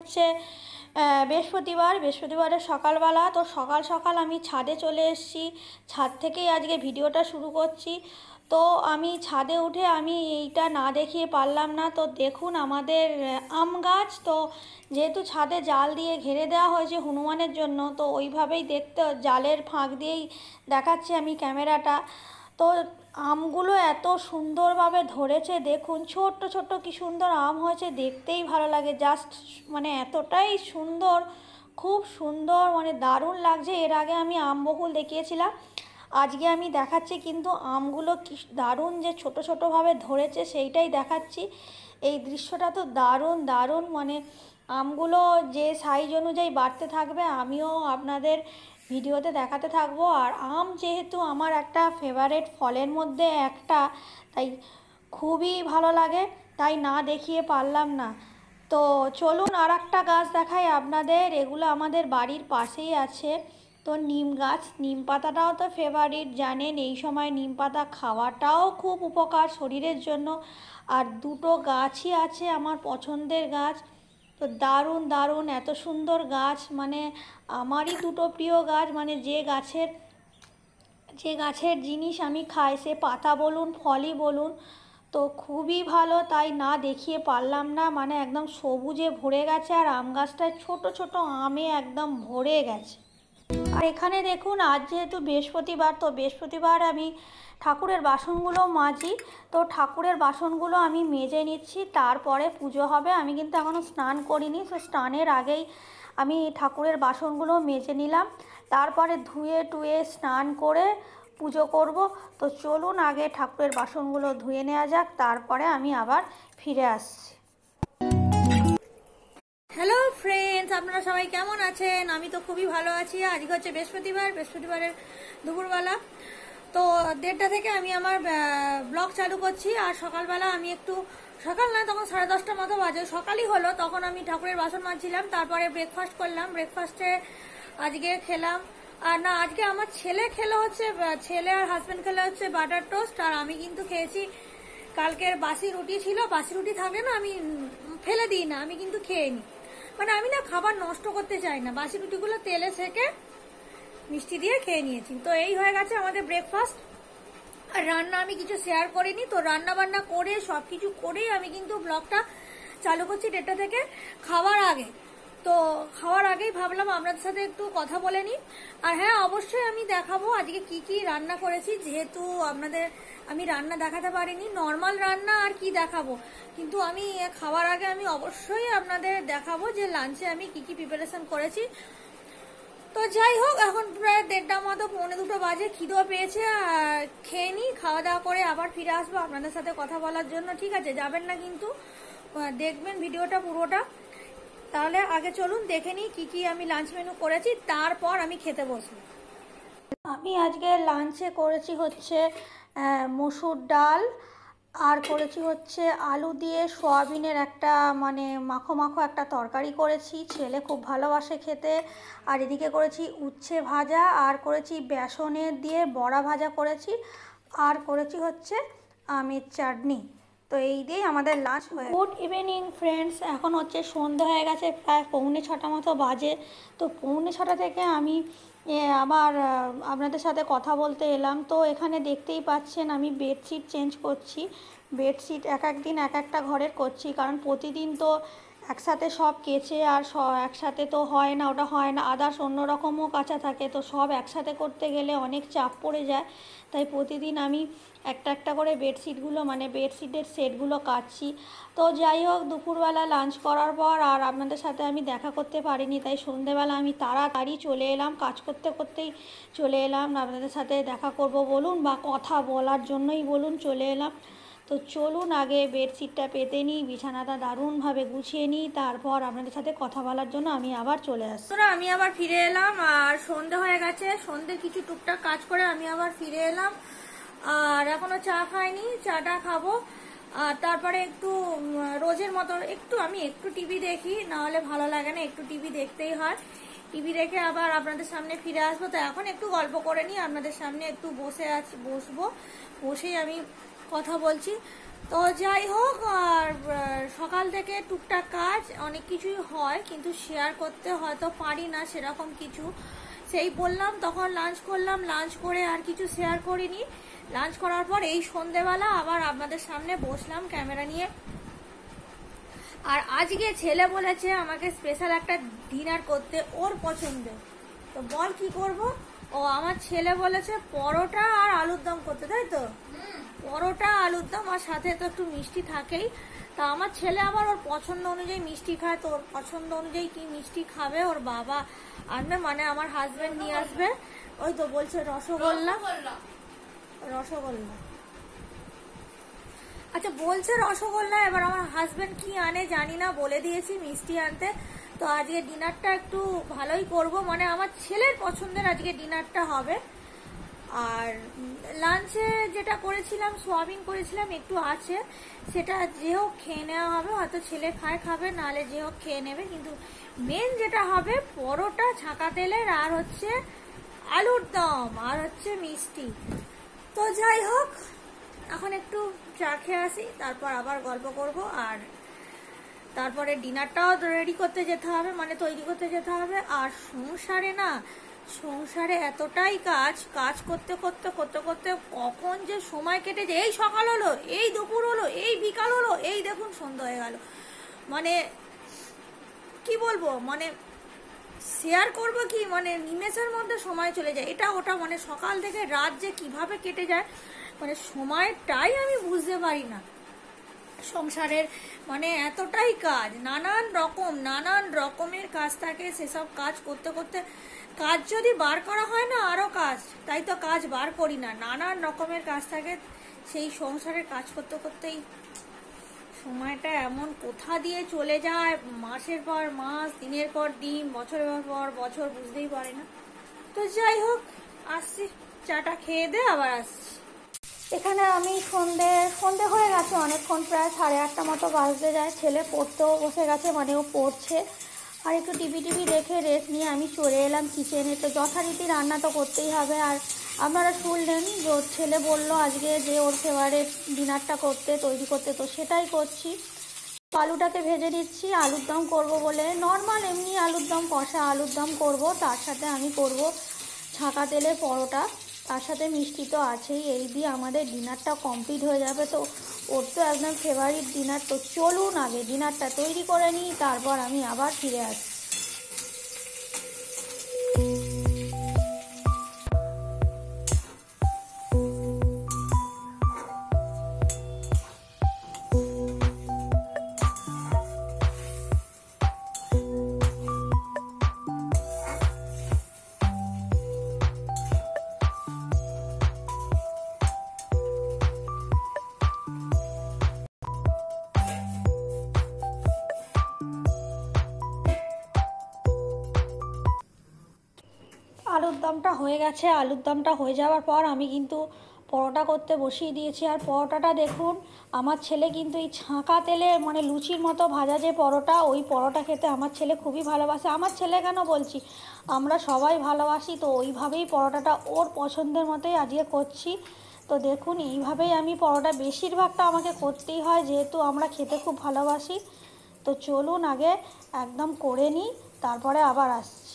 হচ্ছে বৃহস্পতিবারের সকালবেলা। তো সকাল সকাল আমি ছাদে চলে এসেছি, ছাদ থেকেই আজকে ভিডিওটা শুরু করছি। তো আমি ছাদে উঠে আমি এইটা না দেখিয়ে পারলাম না। তো দেখুন আমাদের আম গাছ, তো যেহেতু ছাদে জাল দিয়ে ঘিরে দেওয়া হয়েছে হনুমানের জন্য, তো ওইভাবেই দেখতে জালের ফাঁক দিয়েই দেখাচ্ছি আমি ক্যামেরাটা। তো আমগুলো এত সুন্দরভাবে ধরেছে, দেখুন ছোট্ট ছোট্ট কি সুন্দর আম হয়েছে, দেখতেই ভালো লাগে। জাস্ট মানে এতটাই সুন্দর, খুব সুন্দর, মানে দারুণ লাগছে। এর আগে আমি আম বকুল দেখিয়েছিলাম, আজকে আমি দেখাচ্ছি কিন্তু আমগুলো কি দারুণ যে ছোট ছোটোভাবে ধরেছে সেইটাই দেখাচ্ছি। এই দৃশ্যটা তো দারুণ দারুণ, মানে আমগুলো যে সাইজ অনুযায়ী বাড়তে থাকবে আমিও আপনাদের ভিডিওতে দেখাতে থাকবো। আর আম যেহেতু আমার একটা ফেভারিট ফলের মধ্যে একটা, তাই খুবই ভালো লাগে, তাই না দেখিয়ে পারলাম না। তো চলুন আর একটা গাছ দেখাই আপনাদের, এগুলো আমাদের বাড়ির পাশেই আছে। তো নিম গাছ, নিম পাতাটাও তো ফেভারিট জানেন, এই সময় নিম পাতা খাওয়াটাও খুব উপকার শরীরের জন্য। আর দুটো গাছই আছে আমার পছন্দের গাছ। তো দারুণ দারুণ এত সুন্দর গাছ, মানে আমারই দুটো প্রিয় গাছ, মানে যে গাছের জিনিস আমি খাই, সে পাতা বলুন ফলই বলুন, তো খুবই ভালো, তাই না দেখিয়ে পারলাম না। মানে একদম সবুজে ভরে গেছে, আর আম গাছটায় ছোট ছোট আমে একদম ভরে গেছে। আর এখানে দেখুন আজ যেহেতু বৃহস্পতিবার, তো বৃহস্পতিবার আমি ঠাকুরের বাসনগুলো মাজি। তো ঠাকুরের বাসনগুলো আমি মেজে নিচ্ছি, তারপরে পুজো হবে। আমি কিন্তু এখনও স্নান করিনি, তো স্নানের আগেই আমি ঠাকুরের বাসনগুলো মেজে নিলাম, তারপরে ধুয়ে টুয়ে স্নান করে পুজো করব। তো চলুন আগে ঠাকুরের বাসনগুলো ধুয়ে নেওয়া যাক, তারপরে আমি আবার ফিরে আসছি। হ্যালো ফ্রেন্ডস, আপনারা সবাই কেমন আছেন? আমি তো খুবই ভালো আছি। আজকে হচ্ছে বৃহস্পতিবারের দুপুরবেলা, তো 1:30টা থেকে আমি আমার ব্লগ চালু করছি। আর সকালবেলা আমি একটু, সকাল না তখন 10:30টার মতো বাজে, সকালই হলো, তখন আমি ঠাকুরের বাসন মাজছিলাম, তারপরে ব্রেকফাস্ট করলাম। ব্রেকফাস্টে আজকে খেলাম, আর না আজকে আমার ছেলে আর হাজব্যান্ড খেলে হচ্ছে বাটার টোস্ট। আর আমি কিন্তু খেয়েছি কালকের বাসি রুটি ছিল, বাসি রুটি থাকে না, আমি ফেলে দিই না, আমি কিন্তু খেয়ে নিই। মানে আমি না খাবার নষ্ট করতে চাই না, বাসি রুটিগুলো তেলে সেকে মিষ্টি দিয়ে খেয়ে নিয়েছি। তো এই হয়ে গেছে আমাদের ব্রেকফাস্ট। আর রান্না আমি কিছু শেয়ার করিনি, তো রান্না বান্না করে সবকিছু করেই আমি কিন্তু ব্লগটা চালু করছি 1:30টা থেকে খাওয়ার আগে। তো খাওয়ার আগেই ভাবলাম আপনাদের সাথে একটু কথা বলে নিই। আর হ্যাঁ, অবশ্যই আমি দেখাবো আজকে কি কি রান্না করেছি, যেহেতু আপনাদের আমি রান্না দেখাতে পারিনি, নর্মাল রান্না আর কি দেখাবো, কিন্তু আমি খাওয়ার আগে আমি অবশ্যই আপনাদের দেখাবো যে লাঞ্চে আমি কি কি প্রিপারেশন করেছি। তো যাই হোক, এখন প্রায় 1:30টার মতো, 1:45 বাজে, খিদেও পেয়েছে, আর খেয়ে নিই, খাওয়া দাওয়া করে আবার ফিরে আসবো আপনাদের সাথে কথা বলার জন্য। ঠিক আছে, যাবেন না কিন্তু, দেখবেন ভিডিওটা পুরোটা। তাহলে আগে চলুন দেখে নিই কি কি আমি লাঞ্চ মেনু করেছি, তারপর আমি খেতে বসবো। আমি আজকে লাঞ্চে করেছি হচ্ছে মসুর ডাল, আর করেছি হচ্ছে আলু দিয়ে সয়াবিনের একটা মানে মাখো মাখো একটা তরকারি করেছি, ছেলে খুব ভালোবাসে খেতে। আর এদিকে করেছি উচ্ছে ভাজা, আর করেছি বেসনের দিয়ে বড়া ভাজা করেছি, আর করেছি হচ্ছে আমের চাটনি। তো এই দিয়ে আমাদের লাঞ্চ হয়ে। গুড ইভিনিং ফ্রেন্ডস, এখন হচ্ছে সন্ধ্যা হয়ে গেছে, প্রায় 6:45 মতো বাজে। তো 6:45 থেকে আমি আবার আপনাদের সাথে কথা বলতে এলাম। তো এখানে দেখতেই পাচ্ছেন আমি বেডশিট চেঞ্জ করছি, বেডশিট এক এক দিন এক একটা ঘরের করছি, কারণ প্রতিদিন তো একসাথে সব কেচে আর একসাথে তো হয় না, ওটা হয় না, আদার্স অন্যরকমও কাচা থাকে, তো সব একসাথে করতে গেলে অনেক চাপ পড়ে যায়। তাই প্রতিদিন আমি একটা একটা করে বেডশিটগুলো, মানে বেডশিটের সেটগুলো কাচ্ছি। তো যাই হোক, দুপুরবেলা লাঞ্চ করার পর আর আপনাদের সাথে আমি দেখা করতে পারিনি, তাই সন্ধেবেলা আমি তাড়াতাড়ি চলে এলাম, কাজ করতে করতেই চলে এলাম আপনাদের সাথে দেখা করব বলুন, বা কথা বলার জন্যই বলুন, চলে এলাম। তো চলুন আগে বেডশিটটা পেতে নিই, বিছানাটা দারুণভাবে গুছিয়ে নিই, তারপর আপনাদের সাথে কথা বলার জন্য আমি আবার চলে আসছি। আমি আবার ফিরে এলাম, আর সন্ধে হয়ে গেছে, সন্ধে কিছু টুকটাক কাজ করে আমি আবার ফিরে এলাম। আর এখনো চা খাইনি, চাটা খাবো। আর তারপরে একটু রোজের মতো আমি একটু টিভি দেখি, না হলে ভালো লাগে না, একটু টিভি দেখতেই হয়। টিভি দেখে আবার আপনাদের সামনে ফিরে আসবো। তো এখন একটু গল্প করে নিই আপনাদের সামনে, একটু বসবো, বসেই আমি কথা বলছি। তো যাই হোক, আর সকাল থেকে টুকটাক কাজ অনেক কিছুই হয়, কিন্তু শেয়ার করতে হয়তো পারি না সেরকম কিছু। সেই বললাম, তখন লাঞ্চ করলাম, লাঞ্চ করে আর কিছু শেয়ার করিনি। লাঞ্চ করার পর এই সন্ধেবেলা আবার আপনাদের সামনে বসলাম ক্যামেরা নিয়ে। আর আজকে ছেলে বলেছে আমাকে স্পেশাল একটা ডিনার করতে, ওর পছন্দের। তো বল কি করব? ও আমার ছেলে বলেছে পরোটা আর আলুর দম করতে, তাই তো? পরোটা আলুর দম, আর সাথে তো একটু মিষ্টি থাকেই। তা আমার ছেলে আবার ওর পছন্দ অনুযায়ী মিষ্টি খায়, তো ওর পছন্দ অনুযায়ী কি মিষ্টি খাবে ওর বাবা আনবে, মানে আমার হাজবেন্ড নিয়ে আসবে। ওই তো বলছে রসগোল্লা। রসগোল্লা, আচ্ছা বলছে রসগোল্লা। এবার আমার হাজবেন্ড কি আনে জানি না, বলে দিয়েছি মিষ্টি আনতে। তো আজকে ডিনারটা একটু ভালোই করব, মানে আমার ছেলের পছন্দের আজকে ডিনারটা হবে। আর লাঞ্চে যেটা করেছিলাম, সোয়াবিন করেছিলাম, একটু আছে, সেটা যে হোক খেয়ে নেওয়া হবে। হয়তো ছেলে খাবে, নাহলে যে হোক খেয়ে নেবে। কিন্তু মেন যেটা হবে পরোটা ছাঁকা তেলের, আর হচ্ছে আলুর দম, আর হচ্ছে মিষ্টি। তো যাই হোক, এখন একটু চা খেয়ে আসি, তারপর আবার গল্প করব। আর তারপরে ডিনারটাও রেডি করতে যেতে হবে, মানে তৈরি করতে যেতে হবে। আর সংসারে এতটাই কাজ করতে করতে করতে করতে কখন যে সময় কেটে যায়, এই সকাল হলো, এই দুপুর হলো, এই বিকাল হলো, এই দেখুন সন্ধ্যা হয়ে গেল। মানে কি বলবো, মানে শেয়ার করবো কি, মানে নিমেষের মধ্যে সময় চলে যায়, এটা ওটা, মানে সকাল থেকে রাত যে কিভাবে কেটে যায়, মানে সময়টাই আমি বুঝতে পারি না। সংসারের মানে এতটাই কাজ, নানান রকমের কাজ থাকে। সেসব কাজ করতে করতে, কাজ যদি বার করা হয় না আরো কাজ, তাই তো কাজ বার করি না, নানান রকমের কাজ থাকে। সেই সংসারের কাজ করতে করতেই সময়টা এমন কোথা দিয়ে চলে যায়, মাসের পর মাস, দিনের পর দিন, বছরের পর বছর, বুঝতেই পারি না। তো যাই হোক, আসছি, চাটা খেয়ে দে আবার আসছি। এখানে আমি সন্ধে হয়ে গেছে অনেকক্ষণ, প্রায় 8:30 মতো বাজতে যায়। ছেলে পড়তেও বসে গেছে, মানে ও পড়ছে। আর একটু টিভি দেখে রেস্ট নিয়ে আমি চলে এলাম কিচেনে। তো যথারীতি রান্না তো করতেই হবে। আর আপনারা শুনলেন যে ওর ছেলে বললো আজকে যে ওর ফেভারিট ডিনারটা তৈরি করতে, তো সেটাই করছি। আলুটাকে ভেজে দিচ্ছি, আলুর দম করবো বলে। নর্মাল এমনি আলুর দম, কষা আলুর দম করব। তার সাথে আমি করব ছাঁকা তেলের পরোটা, তার সাথে মিষ্টি তো আছেই। এই দিয়ে আমাদের ডিনারটা কমপ্লিট হয়ে যাবে। তো ওর তো একদম ফেভারিট ডিনার। তো চলুন আগে ডিনারটা তৈরি করে নিই, তারপর আমি আবার ফিরে আসি। আলুর দমটা হয়ে গেছে। আলুর দমটা হয়ে যাওয়ার পর আমি কিন্তু পরোটা করতে বসিয়ে দিয়েছি। আর পরোটাটা দেখুন, আমার ছেলে কিন্তু এই ছাঁকা তেলে, মানে লুচির মতো ভাজা যে পরোটা, ওই পরোটা খেতে আমার ছেলে খুবই ভালোবাসে। আমার ছেলে কেন বলছি, আমরা সবাই ভালোবাসি। তো ওইভাবেই পরোটাটা ওর পছন্দের মতোই আজকে করছি। তো দেখুন, এইভাবেই আমি পরোটা বেশিরভাগটা আমাকে করতেই হয়, যেহেতু আমরা খেতে খুব ভালোবাসি। তো চলুন আগে একদম করে নিই, তারপরে আবার আসছি।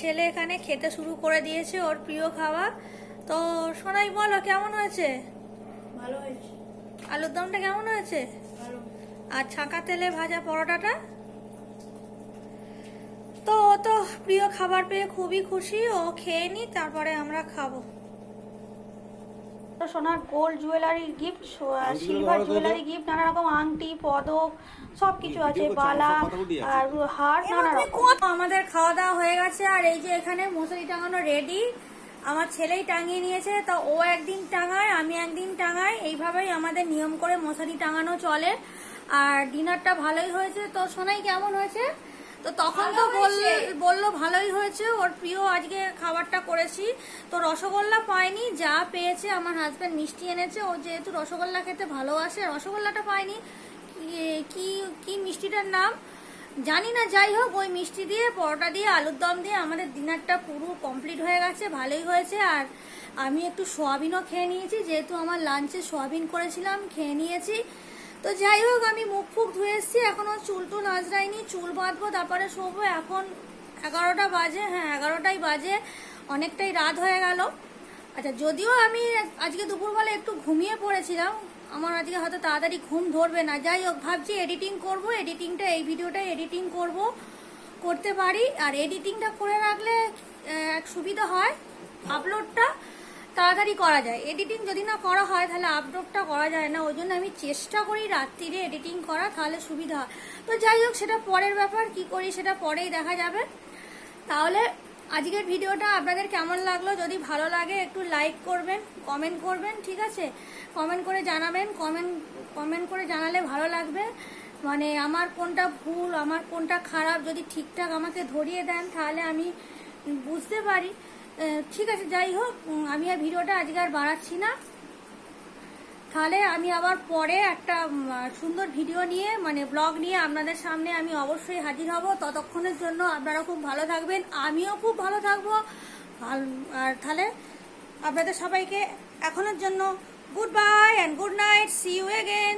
ছেলে এখানে খেতে শুরু করে দিয়েছে ওর প্রিয় খাবার। তো সোনাই বলো, কেমন হয়েছে? ভালো হয়েছে। আলুর দমটা কেমন হয়েছে? ভালো। আর ছাঁকা তেলে ভাজা পরোটাটা? তো ও তো প্রিয় খাবার পেয়ে খুবই খুশি, ও খেয়ে নি তারপরে আমরা খাবো। সোনার গোল্ড জুয়েলারির গিফট, সিলভার জুয়েলারি গিফট, নানা রকম আংটি, পদক সবকিছু আছে, বালা আর হার, নানা রকম। আমাদের খাওয়া দাওয়া হয়ে গেছে, আর এই যে এখানে মশারি টাঙানো রেডি, আমার ছেলেই টাঙিয়ে নিয়েছে। তা ও একদিন টাঙায়, আমি একদিন টাঙাই, এইভাবেই আমাদের নিয়ম করে মশারি টাঙানো চলে। আর ডিনারটা ভালোই হয়েছে। তো সোনাই কেমন হয়েছে? তো তখন তো বললো ভালোই হয়েছে, ওর প্রিয় আজকে খাবারটা করেছি। তো রসগোল্লা পাইনি, যা পেয়েছে আমার হাজব্যান্ড মিষ্টি এনেছে, ও যেহেতু রসগোল্লা খেতে ভালোবাসে, রসগোল্লাটা পাইনি। কি কি মিষ্টিটার নাম জানি না, যাই হোক ওই মিষ্টি দিয়ে, পরোটা দিয়ে, আলুর দম দিয়ে আমাদের ডিনারটা পুরো কমপ্লিট হয়ে গেছে, ভালোই হয়েছে। আর আমি একটু সোয়াবিনও খেয়ে নিয়েছি, যেহেতু আমার লাঞ্চে সোয়াবিন করেছিলাম, খেয়ে নিয়েছি। তো যাই হোক, আমি মুখ ফুক ধুয়ে এসেছি, এখনো চুল টুল আঁচড়াইনি, চুল বাঁধবো তারপরে শোবো। এখন 11টা বাজে, হ্যাঁ 11টাই বাজে, অনেকটাই রাত হয়ে গেল। আচ্ছা, যদিও আমি আজকে দুপুরবেলা একটু ঘুমিয়ে পড়েছিলাম, আমার আজকে হয়তো তাড়াতাড়ি ঘুম ধরবে না। যাই হোক, ভাবছি এডিটিং করব, এডিটিংটা এই ভিডিওটা এডিটিং করতে পারি। আর এডিটিংটা করে রাখলে এক সুবিধা হয়, আপলোডটা তাড়াতাড়ি করা যায়। এডিটিং যদি না করা হয় তাহলে আপলোডটা করা যায় না, ওই জন্য আমি চেষ্টা করি রাত্রিরে এডিটিং করা, তাহলে সুবিধা হয়। তো যাই হোক, সেটা পরের ব্যাপার, কি করি সেটা পরেই দেখা যাবে। তাহলে আজকের ভিডিওটা আপনাদের কেমন লাগলো? যদি ভালো লাগে একটু লাইক করবেন, কমেন্ট করবেন, ঠিক আছে? কমেন্ট করে জানাবেন, কমেন্ট করে জানালে ভালো লাগবে। মানে আমার কোনটা ভুল, আমার কোনটা খারাপ, যদি ঠিকঠাক আমাকে ধরিয়ে দেন তাহলে আমি বুঝতে পারি। ঠিক আছে, যাই হোক, আমি আর ভিডিওটা আজকে আর বাড়াচ্ছি না। তাহলে আমি আবার পরে একটা সুন্দর ভিডিও নিয়ে, মানে ব্লগ নিয়ে আপনাদের সামনে আমি অবশ্যই হাজির হব। ততক্ষণের জন্য আপনারা খুব ভালো থাকবেন, আমিও খুব ভালো থাকবো। আর তাহলে আপনাদের সবাইকে এখনের জন্য good bye and good night, see you again.